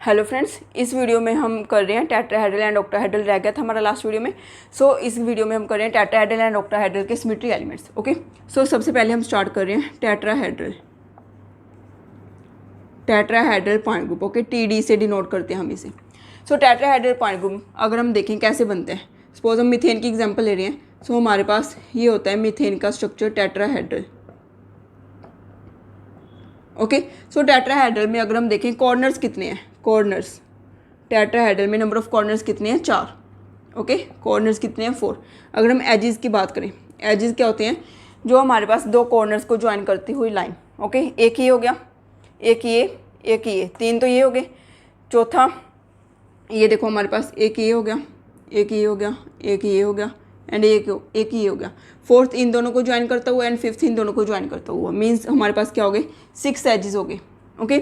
Hello friends, इस video में हम कर रहे हैं टेट्राहेड्रल एंड ऑक्टाहेड्रल। रह गया था हमारा लास्ट वीडियो में। इस वीडियो में हम कर रहे हैं टेट्राहेड्रल एंड ऑक्टाहेड्रल के सिमेट्री एलिमेंट्स। ओके, सबसे पहले हम स्टार्ट कर रहे हैं tetrahedral point group. Okay, TD से डिनोट करते हैं हम इसे। टेट्राहेड्रल पॉइंट ग्रुप अगर हम देखें कैसे बनते हैं, सपोज हम मीथेन की एग्जाम्पल ले रहे हैं। हमारे पास ये होता है मीथेन का स्ट्रक्चर टेट्राहेड्रल। ओके, टेट्राहेड्रल में अगर हम देखें कॉर्नर्स कितने हैं, कॉर्नर्स टेट्राहेड्रल में नंबर ऑफ कॉर्नर्स कितने हैं, 4। ओके, कॉर्नर्स कितने हैं, 4। अगर हम एजेस की बात करें, एजेस क्या होते हैं, जो हमारे पास दो कॉर्नर्स को ज्वाइन करती हुई लाइन। ओके, एक ये हो गया, एक ये 3 तो ये हो गए। चौथा ये देखो हमारे पास एक ये हो गया, एक ये हो गया, एक ये हो गया एंड एक ये हो गया। फोर्थ इन दोनों को ज्वाइन करता हुआ एंड फिफ्थ इन दोनों को ज्वाइन करता हुआ, मीन्स हमारे पास क्या हो गए, 6 एजेस हो गए। ओके,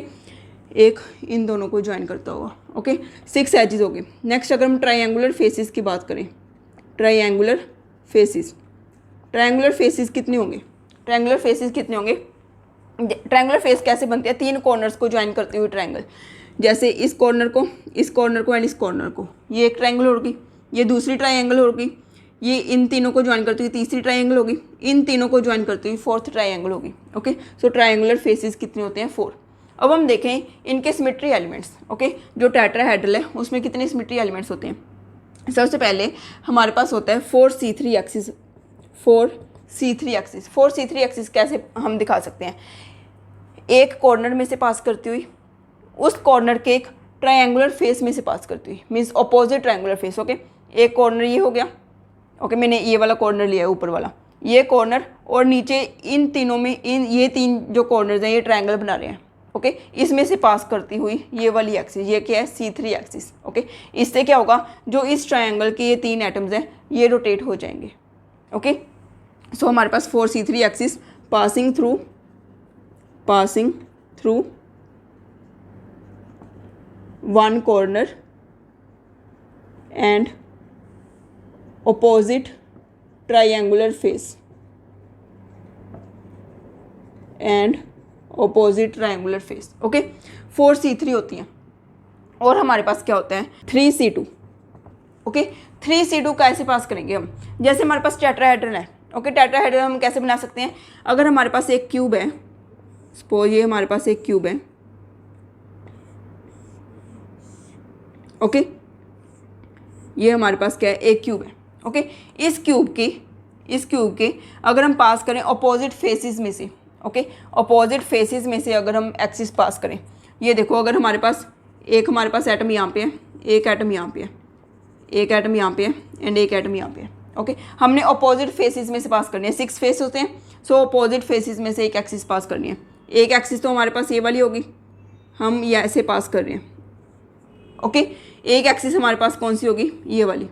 एक इन दोनों को ज्वाइन करता हुआ। ओके, 6 एजेस हो गए। नेक्स्ट अगर हम ट्राइंगुलर फेसिस की बात करें, ट्राइंगुलर फेसिस कितने होंगे, ट्राइंगुलर फेस कैसे बनते हैं, 3 कॉर्नर्स को ज्वाइन करते हुए ट्राइंगल। जैसे इस कॉर्नर को एंड इस कॉर्नर को, ये एक ट्राइंगल होगी, ये दूसरी ट्राइंगल होगी, ये इन तीनों को ज्वाइन करती हुई तीसरी ट्राइंगल होगी, इन तीनों को ज्वाइन करती हुई 4th ट्राइंगल होगी। ओके, ट्राइंगुलर फेसिस कितने होते हैं, 4। अब हम देखें इनके सिमेट्री एलिमेंट्स। ओके, जो टेट्राहेड्रल है उसमें कितने सिमेट्री एलिमेंट्स होते हैं। सबसे पहले हमारे पास होता है 4C3 एक्सिस। 4C3 एक्सिस कैसे हम दिखा सकते हैं, एक कॉर्नर में से पास करती हुई उस कॉर्नर के एक ट्रायंगुलर फेस में से पास करती हुई, means opposite triangular face. Okay, एक कॉर्नर ये हो गया। ओके, मैंने ये वाला कॉर्नर लिया है, ऊपर वाला ये कॉर्नर, और नीचे इन तीनों में ये 3 जो कॉर्नर्स हैं ये ट्रायंगल बना रहे हैं। ओके, इसमें से पास करती हुई ये वाली एक्सिस, ये क्या है, C3 एक्सिस। ओके, इससे क्या होगा, जो इस ट्रायंगल के ये 3 एटम्स हैं ये रोटेट हो जाएंगे। ओके, हमारे पास 4C3 axis passing through one corner and opposite triangular face okay, 4C3 होती हैं। और हमारे पास क्या होता है, 3C2। ओके, 3C2 कैसे पास करेंगे हम, जैसे हमारे पास टेट्राहेड्रल है। ओके, टेट्राहेड्रल हम कैसे बना सकते हैं, अगर हमारे पास एक क्यूब है, सपोज ये हमारे पास एक क्यूब है। ओके, ये हमारे पास क्या है, एक क्यूब है। ओके, इस क्यूब के अगर हम पास करें अपोजिट फेसिस में से, ओके, अपोजिट फेसिस में से अगर हम एक्सिस पास करें, ये देखो अगर हमारे पास एटम यहाँ पे है, एक एटम यहाँ पे है, एक एटम यहाँ पे है एंड एक एटम यहाँ पे है। ओके, हमने अपोजिट फेसिस में से पास करनी है, 6 फेस होते हैं। अपोजिट फेसिस में से एक एक्सिस पास करनी है। एक एक्सिस तो हमारे पास ये वाली होगी, हम ये ऐसे पास कर रहे हैं। ओके, एक एक्सिस हमारे पास कौन सी होगी, ये वाली।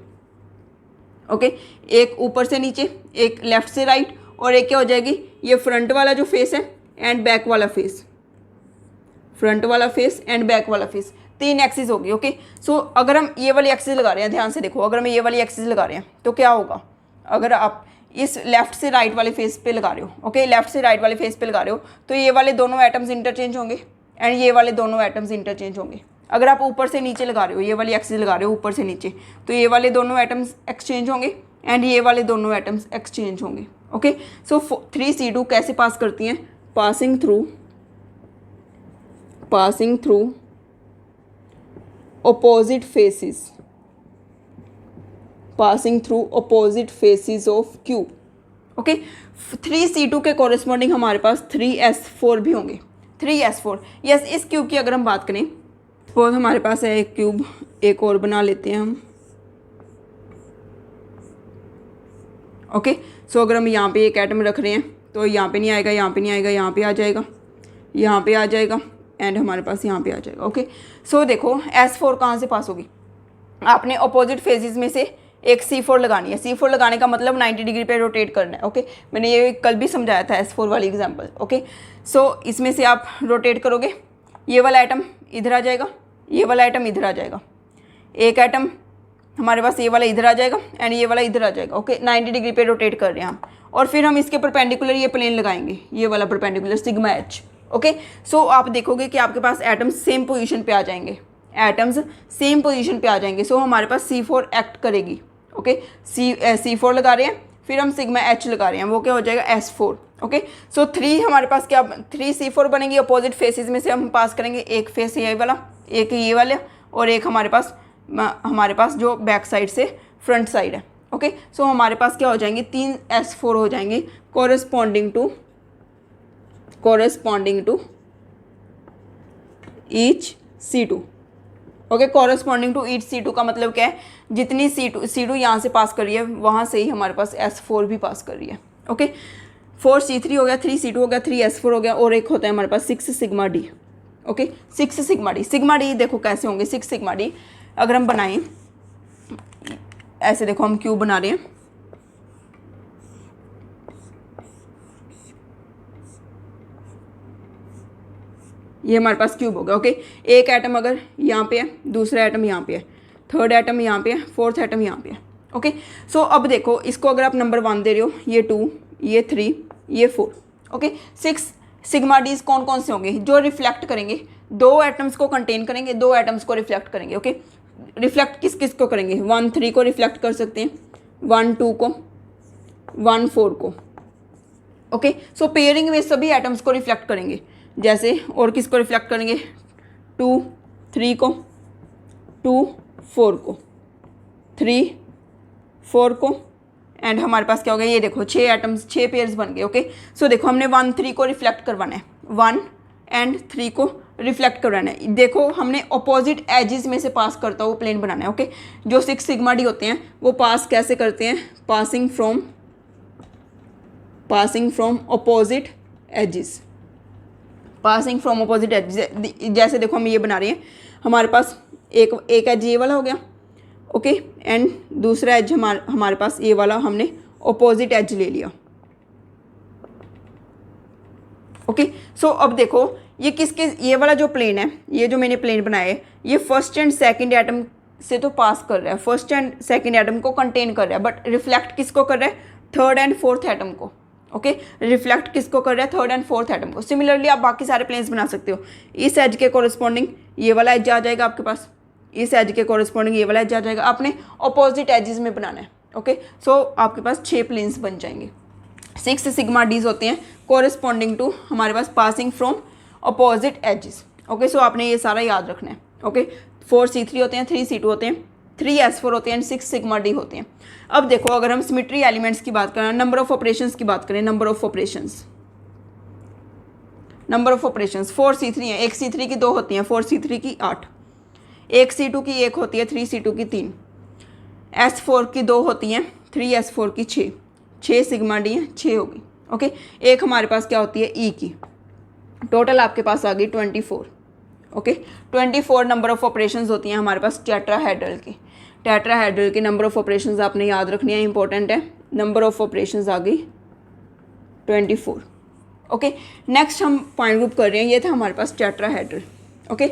ओके, एक ऊपर से नीचे, एक लेफ्ट से राइट, और एक क्या हो जाएगी, ये फ्रंट वाला जो फेस है एंड बैक वाला फेस, फ्रंट वाला फेस एंड बैक वाला फेस, 3 एक्सिस होगी। ओके, अगर हम ये वाली एक्सिस लगा रहे हैं, ध्यान से देखो, अगर हम ये वाली एक्सिस लगा रहे हैं तो क्या होगा, अगर आप इस लेफ्ट से राइट वाले फेस पे लगा रहे हो, ओके, लेफ्ट से राइट वाले फेस पे लगा रहे हो, तो ये वाले दोनों एटम्स इंटरचेंज होंगे एंड ये वाले दोनों एटम्स इंटरचेंज होंगे। अगर आप ऊपर से नीचे लगा रहे हो, ये वाली एक्सिस लगा रहे हो ऊपर से नीचे, तो ये वाले दोनों एटम्स एक्सचेंज होंगे एंड ये वाले दोनों एटम्स एक्सचेंज होंगे। ओके, 3C2 कैसे पास करती हैं, passing through opposite faces of cube. Okay, 3C2 के कॉरेस्पॉन्डिंग हमारे पास 3S4 भी होंगे, 3S4। यस, इस क्यूब की अगर हम बात करें, सपोज हमारे पास है एक क्यूब, एक और बना लेते हैं हम। ओके, अगर हम यहाँ पे एक एटम रख रहे हैं तो यहाँ पे नहीं आएगा, यहाँ पे नहीं आएगा, यहाँ पे आ जाएगा, यहाँ पे आ जाएगा एंड हमारे पास यहाँ पे आ जाएगा। ओके, देखो S4 कहाँ से पास होगी, आपने अपोजिट फेजेस में से एक C4 लगानी है। C4 लगाने का मतलब 90 डिग्री पे रोटेट करना है। ओके, मैंने ये कल भी समझाया था S4 वाली एग्जाम्पल। ओके, इसमें से आप रोटेट करोगे, ये वाला आइटम इधर आ जाएगा, ये वाला आइटम इधर आ जाएगा, एक आइटम हमारे पास ये वाला इधर आ जाएगा एंड ये वाला इधर आ जाएगा। ओके, 90 डिग्री पे रोटेट कर रहे हैं हम, और फिर हम इसके परपेंडिकुलर ये प्लेन लगाएंगे, ये वाला परपेंडिकुलर सिग्मा H। ओके, सो आप देखोगे कि आपके पास एटम्स सेम पोजीशन पे आ जाएंगे, एटम्स सेम पोजीशन पे आ जाएंगे। सो हमारे पास C4 एक्ट करेगी। ओके, C4 लगा रहे हैं, फिर हम सिग्मा H लगा रहे हैं, वो क्या हो जाएगा S4। ओके, सो 3 हमारे पास क्या 3C4 बनेगी। अपोजिट फेसेस में से हम पास करेंगे, एक फेस ये वाला, एक ये वाला, और एक हमारे पास जो बैक साइड से फ्रंट साइड है। ओके, सो हमारे पास क्या हो जाएंगे, 3 S4 हो जाएंगे corresponding to each C2। Okay, corresponding to each C2 का मतलब क्या है, जितनी C2 यहाँ से पास कर रही है वहाँ से ही हमारे पास S4 भी पास कर रही है। ओके, 4C3 हो गया, 3C2 हो गया, 3S4 हो गया, और एक होता है हमारे पास 6 sigma D। Okay, 6 sigma D देखो कैसे होंगे। 6 सिग्मा D अगर हम बनाएं ऐसे, देखो हम क्यूब बना रहे हैं, ये हमारे पास क्यूब होगा। ओके, एक एटम अगर यहाँ पे है, दूसरा एटम यहाँ पे है, थर्ड एटम यहाँ पे है, फोर्थ एटम यहाँ पे है। ओके, सो अब देखो इसको अगर आप नंबर 1 दे रहे हो, ये 2, ये 3, ये 4। ओके, 6 सिग्मा डीज कौन कौन से होंगे, जो रिफ्लेक्ट करेंगे, 2 एटम्स को कंटेन करेंगे, 2 एटम्स को रिफ्लेक्ट करेंगे। ओके, रिफ्लेक्ट किस किस को करेंगे, 1 3 को रिफ्लेक्ट कर सकते हैं, 1 2 को, 1 4 को। ओके, सो पेयरिंग में सभी एटम्स को रिफ्लेक्ट करेंगे। जैसे और किसको रिफ्लेक्ट करेंगे, 2 3 को, 2 4 को, 3 4 को, एंड हमारे पास क्या हो गया, ये देखो 6 एटम्स, 6 पेयर्स बन गए। ओके, सो देखो हमने 1 3 को रिफ्लेक्ट करवाना है, 1 एंड 3 को रिफ्लेक्ट करवाना है। देखो हमने अपोजिट एजेस में से पास करता हुआ प्लेन बनाना है। ओके, जो 6 सिग्मा डी होते हैं वो पास कैसे करते हैं, पासिंग फ्रॉम अपोजिट एजेस, जैसे देखो हम ये बना रहे हैं, हमारे पास एक एज ये वाला हो गया। ओके, एंड दूसरा एज हमारे पास ये वाला हमने अपोजिट एज ले लिया। ओके, सो अब देखो ये किसके, ये वाला जो प्लेन है, ये जो मैंने प्लेन बनाया है, ये फर्स्ट एंड सेकंड एटम से तो पास कर रहा है, फर्स्ट एंड सेकंड एटम को कंटेन कर रहा है, बट रिफ्लेक्ट किसको कर रहा है, थर्ड एंड फोर्थ एटम को। ओके, रिफ्लेक्ट किसको कर रहा है, थर्ड एंड फोर्थ एटम को। सिमिलरली आप बाकी सारे प्लेन्स बना सकते हो। इस एज के कोरिस्पॉन्डिंग ये वाला एज आ जाएगा आपके पास, इस एज के कोरिस्पॉन्डिंग ये वाला एज आ जाएगा, आपने अपोजिट एजेस में बनाना है। ओके, सो आपके पास 6 प्लेन्स बन जाएंगे। 6 सिग्मा डीज होते हैं कोरिस्पॉन्डिंग टू हमारे पास passing from opposite edges. Okay, so आपने ये सारा याद रखना है। ओके, 4C3 होते हैं, 3C2 होते हैं, 3S4 होते हैं एंड 6 सिग्मा डी होते हैं। अब देखो अगर हम सिमेट्री एलिमेंट्स की बात करें, नंबर ऑफ ऑपरेशंस की बात करें, नंबर ऑफ ऑपरेशंस 4C3 है, एक C3 की 2 होती हैं, 4C3 की 8, एक C2 की 1 होती है, 3C2 की 3, S4 की 2 होती हैं, 3S4 की 6 सिग्मा डी हैं, 6 होगी। ओके, एक हमारे पास क्या होती है E की, टोटल आपके पास आ गई 24। ओके, 24 नंबर ऑफ ऑपरेशंस होती हैं हमारे पास टेट्राहेड्रल की नंबर ऑफ ऑपरेशंस आपने याद रखनी है, इंपॉर्टेंट है। नंबर ऑफ ऑपरेशंस आ गई 24। ओके, नेक्स्ट हम पॉइंट ग्रुप कर रहे हैं, ये था हमारे पास टेट्राहेड्रल। ओके,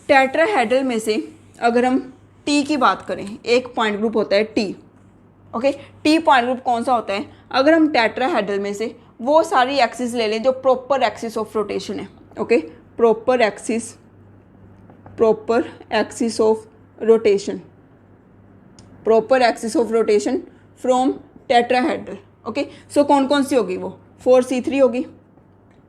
टेट्राहेड्रल में से अगर हम टी की बात करें, एक पॉइंट ग्रुप होता है T. Okay, T point group कौन सा होता है, अगर हम टेट्राहेड्रल में से वो सारी एक्सिस ले लें जो प्रॉपर एक्सिस ऑफ रोटेशन है। Okay, proper axis of rotation from tetrahedral. Okay, so कौन कौन सी होगी वो, 4C3 होगी,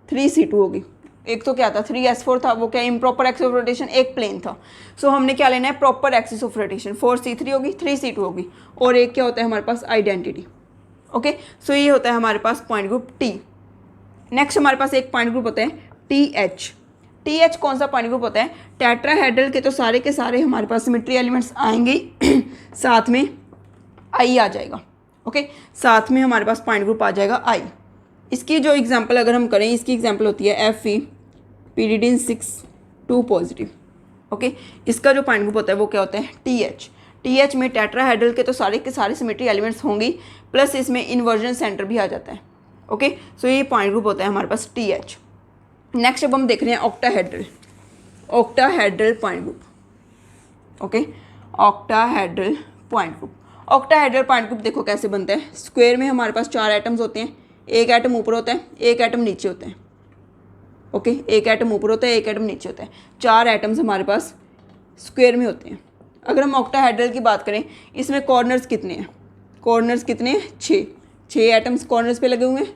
3C2 होगी, एक तो क्या था 3S4 था, वो क्या इम्प्रॉपर एक्सिस ऑफ रोटेशन, एक प्लेन था। सो हमने क्या लेना है, proper axis of rotation, 4C3 होगी, 3C2 होगी, और एक क्या होता है हमारे पास आइडेंटिटी। ओके, सो ये होता है हमारे पास पॉइंट ग्रुप टी। नेक्स्ट हमारे पास एक पॉइंट ग्रुप होता है TH कौन सा पॉइंट ग्रुप होता है, टेट्राहेड्रल के तो सारे के सारे हमारे पास सिमेट्री एलिमेंट्स आएंगे साथ में I आ जाएगा। ओके, साथ में हमारे पास पॉइंट ग्रुप आ जाएगा I। इसकी जो एग्जांपल अगर हम करें, इसकी एग्जांपल होती है Fe pyridine 6 2 पॉजिटिव। ओके, इसका जो पॉइंट ग्रुप होता है वो क्या होता है TH में टेट्राहेड्रल के तो सारे के सारे सिमेट्री एलिमेंट्स होंगे, प्लस इसमें इन्वर्जन सेंटर भी आ जाता है। ओके, सो ये पॉइंट ग्रुप होता है हमारे पास TH। नेक्स्ट अब हम देख रहे हैं octahedral point group. Okay, octahedral point group देखो कैसे बनता है, स्क्वायर में हमारे पास 4 एटम्स होते हैं, एक एटम ऊपर होता है, एक एटम नीचे होता है। ओके, एक एटम ऊपर होता है, एक एटम नीचे होता है, 4 एटम्स हमारे पास स्क्वायर में होते हैं। अगर हम ऑक्टाहेड्रल की बात करें, इसमें कॉर्नर्स कितने हैं? कॉर्नर्स कितने हैं? 6 एटम्स कॉर्नर्स पे लगे हुए हैं,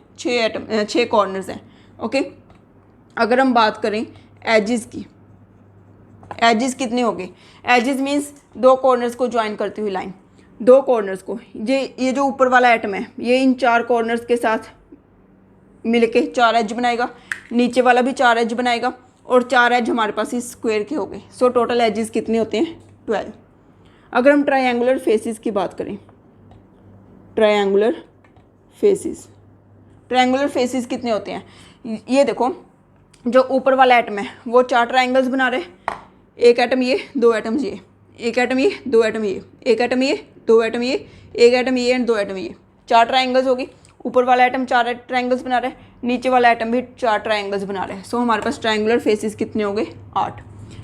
6 कॉर्नर्स हैं। ओके, अगर हम बात करें एजिस की, एजिस कितने हो गए? एजिस मीन्स 2 कॉर्नर्स को ज्वाइन करती हुई लाइन, 2 कॉर्नर्स को, ये जो ऊपर वाला एटम है ये इन 4 कॉर्नर्स के साथ मिलके 4 एज बनाएगा, नीचे वाला भी 4 एज बनाएगा, और 4 एज हमारे पास इस स्क्वायर के हो गए। सो टोटल एजेस कितने होते हैं? 12। अगर हम ट्रायंगुलर फेसेस की बात करें, ट्रायंगुलर फेसेस कितने होते हैं? ये देखो, जो ऊपर वाला एटम है वो 4 ट्रायंगल्स बना रहे हैं, एक एटम ये, 2 एटम्स ये, एक एटम ये, 2 एटम ये, एक एटम ये, 2 एटम ये, एक एटम ये एंड 2 एटम ये, 4 ट्रायंगल्स होगी। ऊपर वाला एटम 4 ट्रायंगल्स बना रहा है, नीचे वाला एटम भी 4 ट्रायंगल्स बना रहा है। सो हमारे पास ट्रायंगुलर फेसेस कितने हो गए? 8।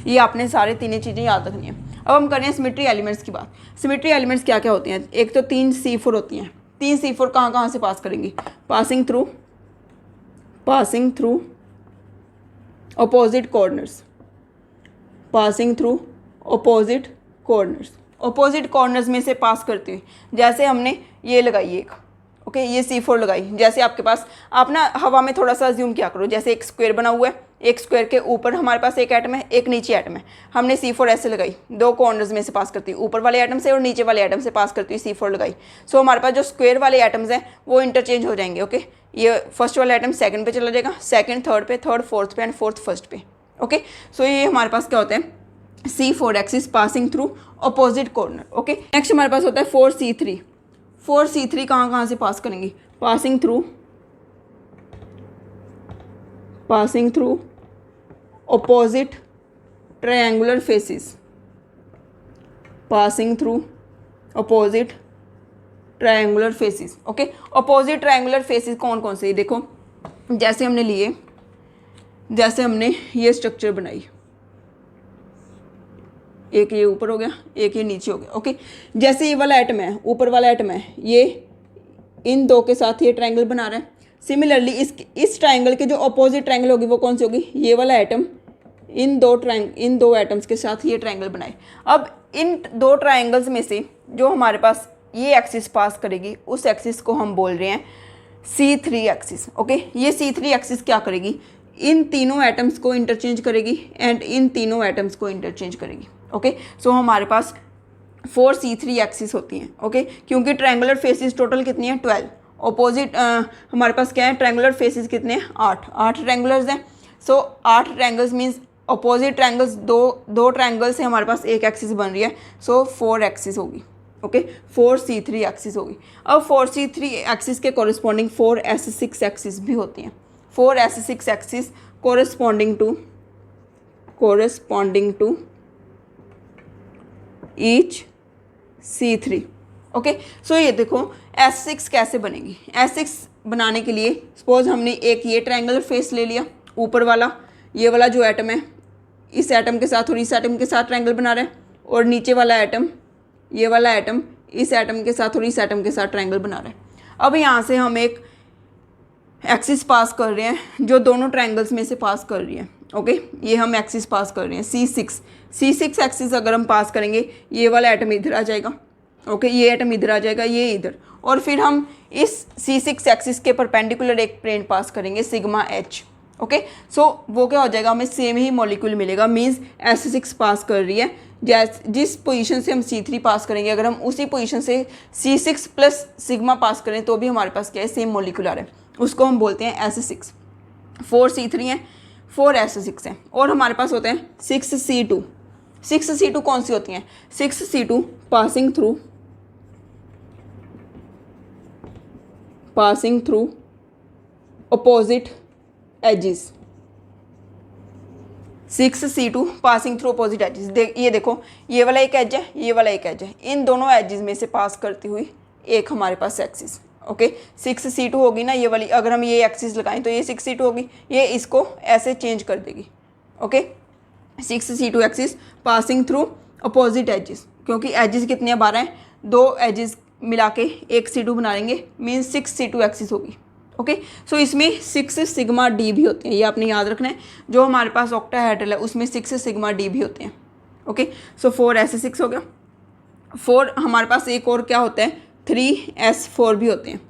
ये आपने सारे तीनों चीज़ें याद रखनी है। अब हम करें सिमेट्री एलिमेंट्स की बात। सिमेट्री एलिमेंट्स क्या क्या होती हैं? एक तो 3 C4 होती हैं। 3 C4 कहाँ से पास करेंगी? Passing through opposite corners, opposite corners में से पास करते हुए, जैसे हमने ये लगाई एक, ओके, ये C4 लगाई। जैसे आपके पास, आप ना हवा में थोड़ा सा अज्यूम क्या करो, जैसे एक स्क्वायर बना हुआ है, एक स्क्वायर के ऊपर हमारे पास एक एटम है, एक नीचे एटम है, हमने C4 ऐसे लगाई, 2 कॉर्नर्स में से पास करती हुई, ऊपर वाले एटम से और नीचे वाले एटम से पास करती हुई C4 लगाई। सो हमारे पास जो स्क्वायर वाले एटम्स हैं वो इंटरचेंज हो जाएंगे। ओके, ये फर्स्ट वाला एटम सेकंड पे चला जाएगा, सेकंड थर्ड पे, थर्ड फोर्थ पे एंड फोर्थ फर्स्ट पे। ओके, सो ये हमारे पास क्या होता है? C4 axis passing through opposite corner. Okay, next हमारे पास होता है 4C3 कहाँ से पास करेंगे? Passing through opposite triangular faces, passing through opposite triangular faces. Okay, opposite triangular faces कौन कौन से? देखो, जैसे हमने ये स्ट्रक्चर बनाई, एक ये ऊपर हो गया, एक ये नीचे हो गया। ओके, जैसे ये वाला एटम है, ऊपर वाला एटम है, ये इन 2 के साथ ये ट्रायंगल बना रहा है। सिमिलरली इस ट्रायंगल के जो अपोजिट ट्रायंगल होगी वो कौन सी होगी? ये वाला एटम इन 2 एटम्स के साथ ये ट्रायंगल बनाए। अब इन 2 ट्रायंगल्स में से जो हमारे पास ये एक्सिस पास करेगी, उस एक्सिस को हम बोल रहे हैं C3 एक्सिस। ओके, ये C3 एक्सिस क्या करेगी? इन तीनों एटम्स को इंटरचेंज करेगी एंड इन तीनों एटम्स को इंटरचेंज करेगी। ओके, सो हमारे पास 4C3 एक्सिस होती हैं। ओके, क्योंकि ट्रायंगुलर फेसेस टोटल कितनी है? 12। अपोजिट हमारे पास क्या है? ट्रायंगुलर फेसेस कितने हैं? 8 ट्रायंगुलर्स हैं। सो 8 ट्रायंगल्स मीन्स अपोजिट ट्रायंगल्स, दो ट्रायंगल्स से हमारे पास एक एक्सिस बन रही है। सो 4 एक्सिस होगी। ओके, 4C3 एक्सिस होगी। अब 4C3 एक्सिस के कॉरेस्पॉन्डिंग 4S6 एक्सिस भी होती हैं। 4S6 axis corresponding to each C3। Okay, so ये देखो S6 कैसे बनेगी? S6 बनाने के लिए सपोज हमने एक ये ट्रायंगुलर फेस ले लिया, ऊपर वाला ये वाला जो एटम है इस एटम के साथ और इस एटम के साथ ट्रायंगल बना रहा है, और नीचे वाला एटम, ये वाला एटम इस एटम के साथ और इस एटम के साथ ट्रायंगल बना रहा है। अब यहाँ से हम एक एक्सिस पास कर रहे हैं जो दोनों ट्रायंगल्स में से पास कर रही है। ओके, ये हम एक्सिस पास कर रहे हैं C6 एक्सिस। अगर हम पास करेंगे, ये वाला एटम इधर आ जाएगा। ओके, ये एटम इधर आ जाएगा, ये इधर, और फिर हम इस C6 एक्सिस के परपेंडिकुलर एक प्लेन पास करेंगे सिग्मा H। ओके, सो वो क्या हो जाएगा? हमें सेम ही मॉलिक्यूल मिलेगा। मीन्स S6 पास कर रही है, जिस पोजीशन से हम C3 पास करेंगे, अगर हम उसी पोजीशन से C6 प्लस सिग्मा पास करें तो भी हमारे पास क्या है? सेम मॉलिक्यूल आ रहा है, उसको हम बोलते हैं S6। 4C3 हैं, 4S6 हैं, और हमारे पास होते हैं 6C2। 6C2 कौन सी होती हैं? 6C2 passing through opposite edges. 6C2 passing through opposite edges. ये देखो, ये वाला एक एज है, ये वाला एक एज है, इन दोनों एजिस में से पास करती हुई एक हमारे पास एक्सिस। ओके, 6C2 होगी ना ये वाली, अगर हम ये एक्सिस लगाएं तो ये 6C2 होगी, ये इसको ऐसे चेंज कर देगी। Okay, 6C2 axis passing through opposite edges, क्योंकि एजिस कितने हैं? 12 हैं, 2 एजिस मिला के एक C2 बना लेंगे, मीन्स 6C2 एक्सिस होगी। ओके, सो इसमें 6 सिग्मा D भी होते हैं, ये आपने याद रखना है। जो हमारे पास ऑक्टाहेड्रल है उसमें 6 सिग्मा D भी होते हैं। ओके, सो 4s6 हो गया। 4 हमारे पास एक और क्या होता है, 3s4 भी होते हैं।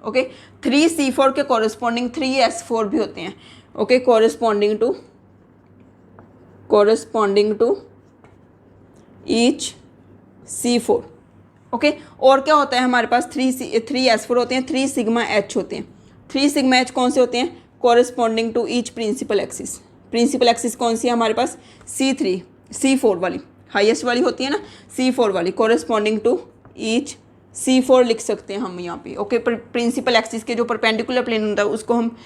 ओके, 3c4 के कॉरेस्पॉन्डिंग 3s4 भी होते हैं। Okay, corresponding to each c4। Okay, और क्या होता है हमारे पास, 3s4 होते हैं, 3 सिग्मा h होते हैं। 3 सिग्मा h कौन से होते हैं, corresponding to each principal axis. Principal axis कौन सी है हमारे पास, C4 वाली, हाईएस्ट वाली होती है ना, C4 वाली, कॉरेस्पॉन्डिंग टू ईच C4 लिख सकते हैं हम यहाँ पे। ओके, प्रिंसिपल एक्सिस के जो परपेंडिकुलर प्लेन होता है उसको हम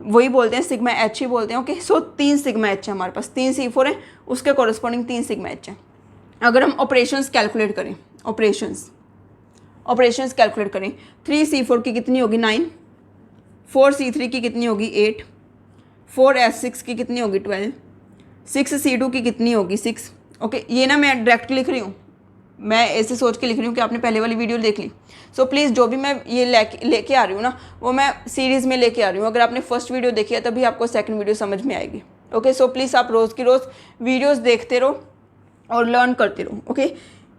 वही बोलते हैं, सिग्मा h ही बोलते हैं। ओके, सो 3 सिग्मा h है हमारे पास, 3 C4 है, उसके कॉरेस्पॉन्डिंग 3 सिग्मा h है। अगर हम ऑपरेशंस कैलकुलेट करें, ऑपरेशंस कैलकुलेट करें, 3c4 की कितनी होगी 9, 4c3 की कितनी होगी 8, 4s6 की कितनी होगी 12, 6c2 की कितनी होगी 6। ओके, ये ना मैं डायरेक्ट लिख रही हूँ, मैं ऐसे सोच के लिख रही हूँ कि आपने पहले वाली वीडियो देख ली। सो प्लीज़ जो भी मैं ये लेके आ रही हूँ ना, वो मैं सीरीज़ में लेके आ रही हूँ। अगर आपने फर्स्ट वीडियो देखी है तभी आपको सेकंड वीडियो समझ में आएगी। ओके, सो प्लीज़ आप रोज़ की रोज़ वीडियोज़ देखते रहो और लर्न करते रहो। ओके,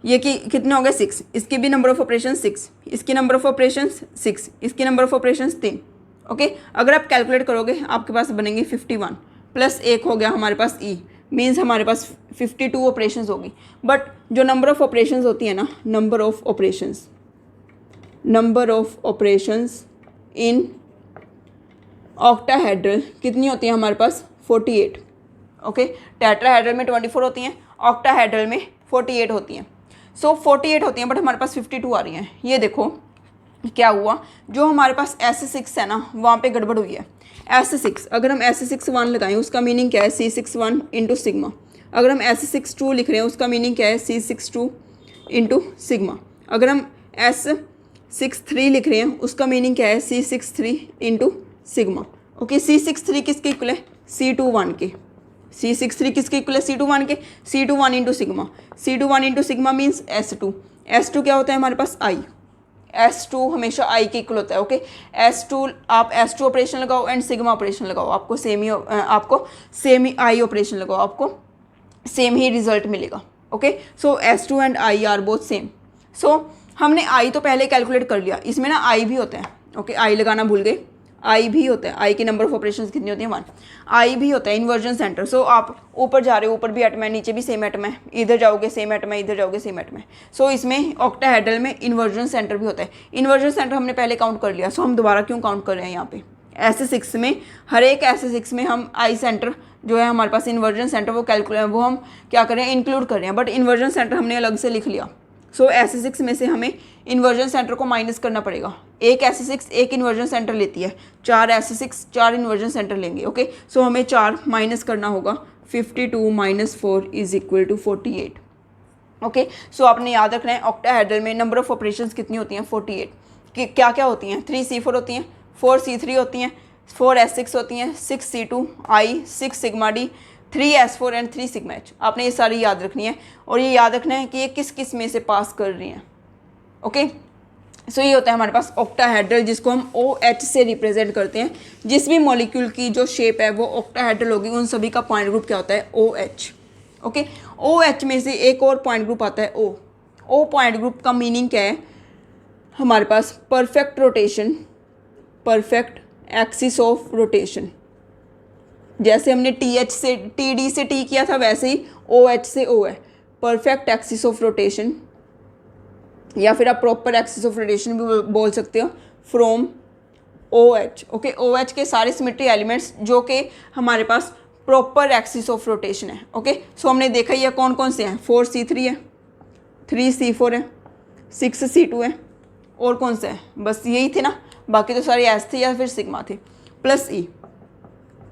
ये कि कितने हो गए 6, इसके भी नंबर ऑफ ऑपरेशन 6, इसकी नंबर ऑफ ऑपरेशन 6, इसकी नंबर ऑफ ऑपरेशन 3। ओके, अगर आप कैलकुलेट करोगे आपके पास बनेंगे 51 प्लस 1 हो गया हमारे पास ई, मीन्स हमारे पास 52 ऑपरेशंस होगी। बट जो नंबर ऑफ ऑपरेशंस होती है ना, number of operations in octahedral कितनी होती है हमारे पास 48। ओके, टेट्राहेड्रल में 24 होती हैं, ऑक्टाहेड्रल में 48 होती हैं। सो 48 होती हैं बट हमारे पास 52 आ रही हैं। ये देखो क्या हुआ, जो हमारे पास S6 है ना वहाँ पे गड़बड़ हुई है। S6 अगर हम S61 लगाएं उसका मीनिंग क्या है, C61 इंटू सिग्मा। अगर हम S62 लिख रहे हैं उसका मीनिंग क्या है, C62 इंटू सिग्मा। अगर हम S63 लिख रहे हैं उसका मीनिंग क्या है, C63 into sigma. Okay, C63 किसके इक्वल है, C21 के। C63 किसके इक्वल है, C21 के। C21 into sigma, C21 into sigma means S2। S2 क्या होता है हमारे पास, I। S2 हमेशा I के इक्वल होता है। ओके, S2 आप S2 ऑपरेशन लगाओ एंड सिग्मा ऑपरेशन लगाओ, आपको सेम ही I ऑपरेशन लगाओ, आपको सेम ही रिजल्ट मिलेगा। Okay, so S2 and I are both same. So हमने I तो पहले कैलकुलेट कर लिया, इसमें ना I भी होता है। ओके, I लगाना भूल गए, आई भी होता है, आई की नंबर ऑफ ऑपरेशन कितनी होती है 1। आई भी होता है इन्वर्जन सेंटर। सो आप ऊपर जा रहे हो, ऊपर भी एटम है, नीचे भी सेम एटम है, इधर जाओगे सेम एटम है, इधर जाओगे सेम एटम है। सो इसमें ऑक्टाहेड्रल में इन्वर्जन सेंटर भी होता है। इन्वर्जन सेंटर हमने पहले काउंट कर लिया, सो हम दोबारा क्यों काउंट कर रहे हैं यहाँ पे। S6 में हर एक S6 में हम आई सेंटर जो है हमारे पास इन्वर्जन सेंटर वो हम क्या कर रहे हैं, इंक्लूड कर रहे हैं। बट इन्वर्जन सेंटर हमने अलग से लिख लिया। सो S6 में से हमें इन्वर्जन सेंटर को माइनस करना पड़ेगा। एक S6 एक इन्वर्जन सेंटर लेती है, 4 S6 4 इन्वर्जन सेंटर लेंगे। ओके, सो हमें 4 माइनस करना होगा, 52 minus 4 is equal to 48। Okay, so आपने याद रखना है ऑक्टाहेड्रल में नंबर ऑफ ऑपरेशंस कितनी होती हैं 48। कि क्या क्या होती हैं, 3c4 होती हैं, 4c3 होती हैं, 4s6 होती हैं, 6c2 I, 6 sigma D, 3s4 and 3 sigma H। आपने ये सारी याद रखनी है और ये याद रखना है कि ये किस किस में से पास कर रही हैं। ओके, सो ये होता है हमारे पास ऑक्टाहेड्रल, जिसको हम OH से रिप्रेजेंट करते हैं। जिस भी मॉलिक्यूल की जो शेप है वो ऑक्टाहेड्रल होगी, उन सभी का पॉइंट ग्रुप क्या होता है, OH। ओके, OH में से एक और पॉइंट ग्रुप आता है O पॉइंट ग्रुप का मीनिंग क्या है हमारे पास, perfect rotation, perfect axis of rotation. जैसे हमने TH से TD से T किया था वैसे ही OH से O है, परफेक्ट एक्सिस ऑफ रोटेशन, या फिर आप प्रॉपर एक्सिस ऑफ रोटेशन भी बोल सकते हो फ्रॉम OH। ओके, OH के सारे सिमेट्री एलिमेंट्स जो कि हमारे पास प्रॉपर एक्सिस ऑफ रोटेशन है। ओके, सो हमने देखा ही है कौन कौन से हैं, 4c3 है, 3c4 है, 6c2 है, और कौन सा है, बस यही थे ना, बाकी तो सारे S थे या फिर सिग्मा थे, प्लस E।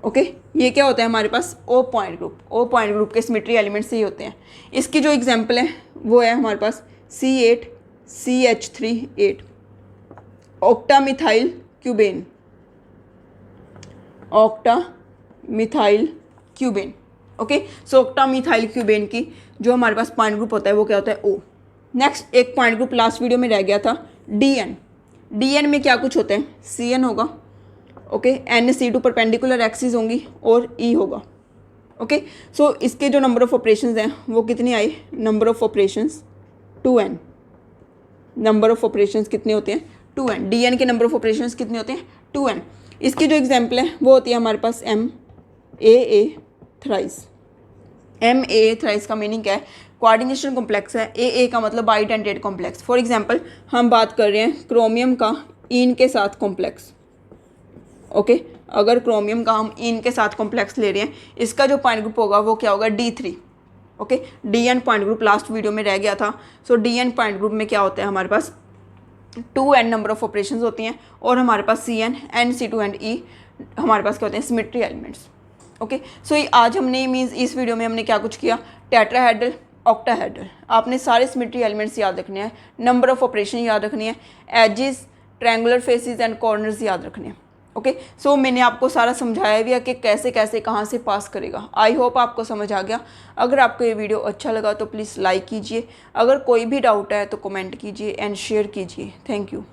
ओके, ये क्या होता है हमारे पास, O पॉइंट ग्रुप के सिमेट्री एलिमेंट्स ही होते हैं। इसकी जो एग्जांपल है वो है हमारे पास C8 CH3 8, ऑक्टामिथाइल क्यूबेन, ओके, सो ऑक्टामिथाइल क्यूबेन की जो हमारे पास पॉइंट ग्रुप होता है वो क्या होता है, O। नेक्स्ट एक पॉइंट ग्रुप लास्ट वीडियो में रह गया था, DN में क्या कुछ होता है, CN होगा, ओके, NC2 परपेंडिकुलर एक्सिस होंगी और E होगा। ओके, सो इसके जो नंबर ऑफ ऑपरेशंस हैं वो कितनी आई, number of operations 2n, number of operations कितने होते हैं 2n, dn के नंबर ऑफ ऑपरेशंस कितने होते हैं 2n। इसकी जो एग्जांपल है वो होती है हमारे पास MAA थ्राइस। MAA थ्राइस का मीनिंग क्या है, कोऑर्डिनेशन कॉम्प्लेक्स है, AA का मतलब बाइडेंटेट कॉम्प्लेक्स। फॉर एग्जांपल हम बात कर रहे हैं क्रोमियम का इन के साथ कॉम्प्लेक्स, ओके, अगर क्रोमियम का हम इन के साथ कॉम्प्लेक्स ले रहे हैं, इसका जो पॉइंट ग्रुप होगा वो क्या होगा D3, okay. DN point group last video में रह गया था। सो DN पॉइंट ग्रुप में क्या होता है, हमारे पास 2n नंबर ऑफ ऑपरेशंस होती हैं और हमारे पास CN, N, C2 and E हमारे पास क्या होते हैं, सिमेट्री एलिमेंट्स, ओके। सो आज हमने मीन्स इस वीडियो में हमने क्या कुछ किया, टेट्राहेड्रल, ऑक्टाहेड्रल, आपने सारे सिमेट्री एलिमेंट्स याद रखने हैं, नंबर ऑफ ऑपरेशन याद रखनी है, edges, triangular faces and corners याद रखने हैं, ओके। सो मैंने आपको सारा समझाया भी है कि कैसे कैसे कहाँ से पास करेगा। आई होप आपको समझ आ गया। अगर आपको ये वीडियो अच्छा लगा तो प्लीज़ लाइक कीजिए, अगर कोई भी डाउट है तो कमेंट कीजिए एंड शेयर कीजिए। Thank you.